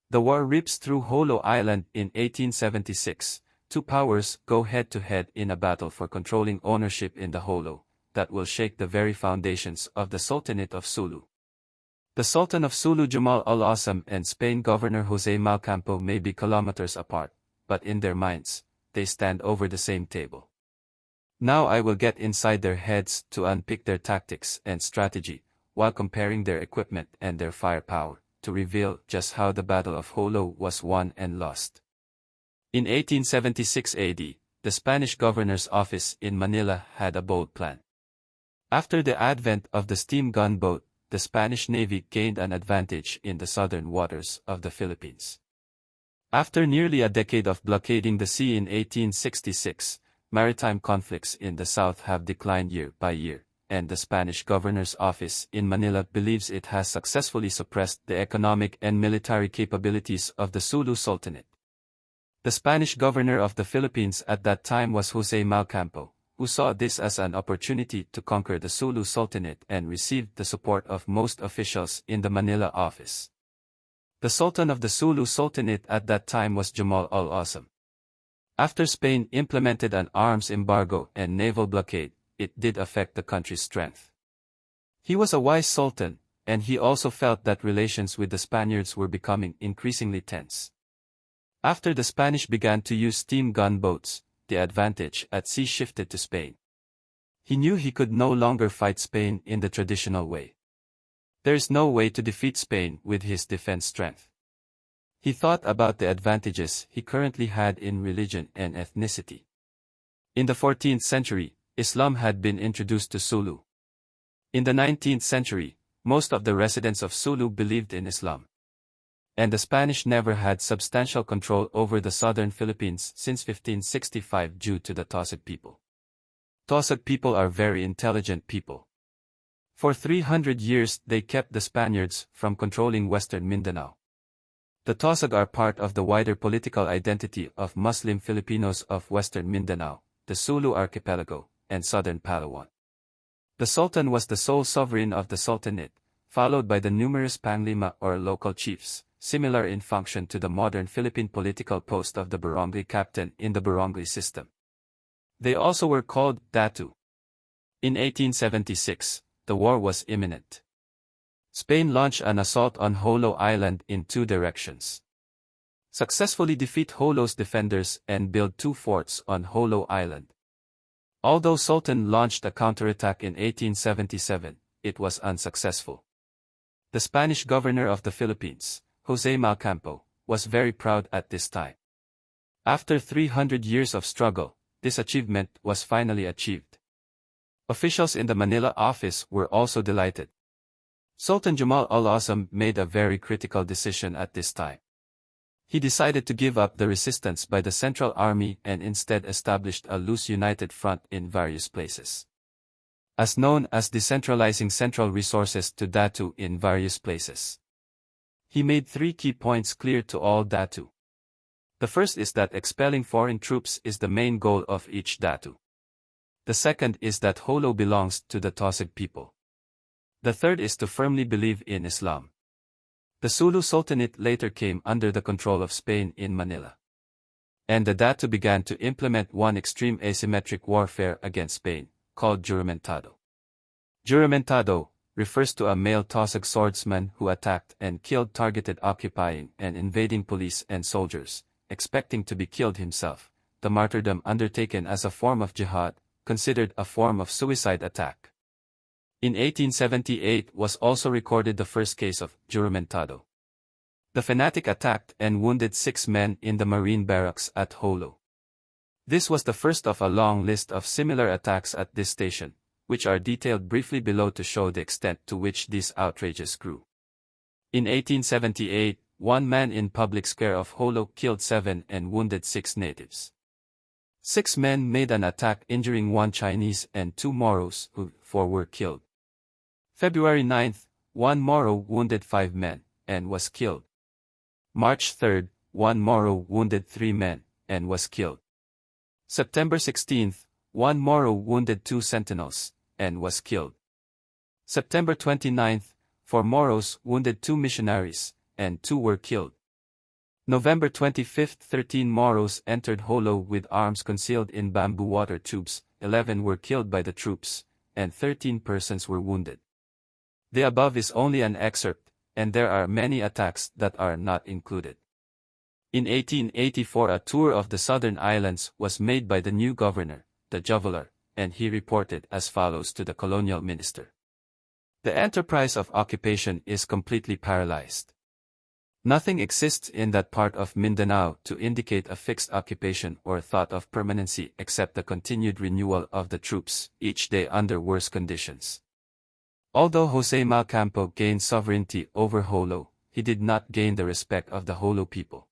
The war rips through Holo Island in 1876. Two powers go head-to-head in a battle for controlling ownership in the Holo, that will shake the very foundations of the Sultanate of Sulu. The Sultan of Sulu Jamal ul-Azam and Spain Governor José Malcampo may be kilometers apart, but in their minds, they stand over the same table. Now I will get inside their heads to unpick their tactics and strategy, while comparing their equipment and their firepower, to reveal just how the Battle of Holo was won and lost. In 1876 AD, the Spanish governor's office in Manila had a bold plan. After the advent of the steam gunboat, the Spanish Navy gained an advantage in the southern waters of the Philippines. After nearly a decade of blockading the sea in 1866, maritime conflicts in the south have declined year by year, and the Spanish governor's office in Manila believes it has successfully suppressed the economic and military capabilities of the Sulu Sultanate. The Spanish governor of the Philippines at that time was José Malcampo, who saw this as an opportunity to conquer the Sulu Sultanate and received the support of most officials in the Manila office. The Sultan of the Sulu Sultanate at that time was Jamal ul-Azam. After Spain implemented an arms embargo and naval blockade, it did affect the country's strength. He was a wise sultan, and he also felt that relations with the Spaniards were becoming increasingly tense. After the Spanish began to use steam gunboats, the advantage at sea shifted to Spain. He knew he could no longer fight Spain in the traditional way. There is no way to defeat Spain with his defense strength. He thought about the advantages he currently had in religion and ethnicity. In the 14th century, Islam had been introduced to Sulu. In the 19th century, most of the residents of Sulu believed in Islam. And the Spanish never had substantial control over the southern Philippines since 1565 due to the Tausug people. Tausug people are very intelligent people. For 300 years they kept the Spaniards from controlling western Mindanao. The Tausug are part of the wider political identity of Muslim Filipinos of western Mindanao, the Sulu archipelago, and southern Palawan. The Sultan was the sole sovereign of the Sultanate, followed by the numerous panglima or local chiefs, similar in function to the modern Philippine political post of the barangay captain in the barangay system. They also were called Datu. In 1876, the war was imminent. Spain launched an assault on Holo Island in two directions. Successfully defeat Holo's defenders and build two forts on Holo Island. Although Sultan launched a counterattack in 1877, it was unsuccessful. The Spanish governor of the Philippines, José Malcampo, was very proud at this time. After 300 years of struggle, this achievement was finally achieved. Officials in the Manila office were also delighted. Sultan Jamal ul-Azam made a very critical decision at this time. He decided to give up the resistance by the Central Army and instead established a loose united front in various places. As known as decentralizing central resources to Datu in various places. He made three key points clear to all Datu. The first is that expelling foreign troops is the main goal of each Datu. The second is that Holo belongs to the Tausug people. The third is to firmly believe in Islam. The Sulu Sultanate later came under the control of Spain in Manila. And the Datu began to implement one extreme asymmetric warfare against Spain, called juramentado. Juramentado refers to a male Tausug swordsman who attacked and killed targeted occupying and invading police and soldiers, expecting to be killed himself, the martyrdom undertaken as a form of jihad, considered a form of suicide attack. In 1878 was also recorded the first case of juramentado. The fanatic attacked and wounded 6 men in the Marine barracks at Holo. This was the first of a long list of similar attacks at this station, which are detailed briefly below to show the extent to which these outrages grew. In 1878, one man in public square of Holo killed 7 and wounded 6 natives. 6 men made an attack injuring 1 Chinese and 2 Moros, who 4 were killed. February 9, 1 Moro wounded 5 men, and was killed. March 3, 1 Moro wounded 3 men, and was killed. September 16, 1 Moro wounded 2 sentinels, and was killed. September 29, 4 Moros wounded 2 missionaries, and 2 were killed. November 25, 13 Moros entered Jolo with arms concealed in bamboo water tubes, 11 were killed by the troops, and 13 persons were wounded. The above is only an excerpt, and there are many attacks that are not included. In 1884 a tour of the southern islands was made by the new governor, the Juveler, and he reported as follows to the colonial minister. The enterprise of occupation is completely paralyzed. Nothing exists in that part of Mindanao to indicate a fixed occupation or thought of permanency except the continued renewal of the troops, each day under worse conditions. Although Jose Malcampo gained sovereignty over Jolo, he did not gain the respect of the Jolo people.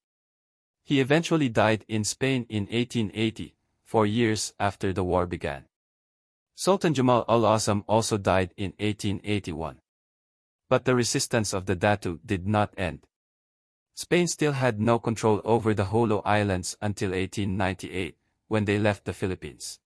He eventually died in Spain in 1880, 4 years after the war began. Sultan Jamal ul-Azam also died in 1881. But the resistance of the Datu did not end. Spain still had no control over the Jolo Islands until 1898, when they left the Philippines.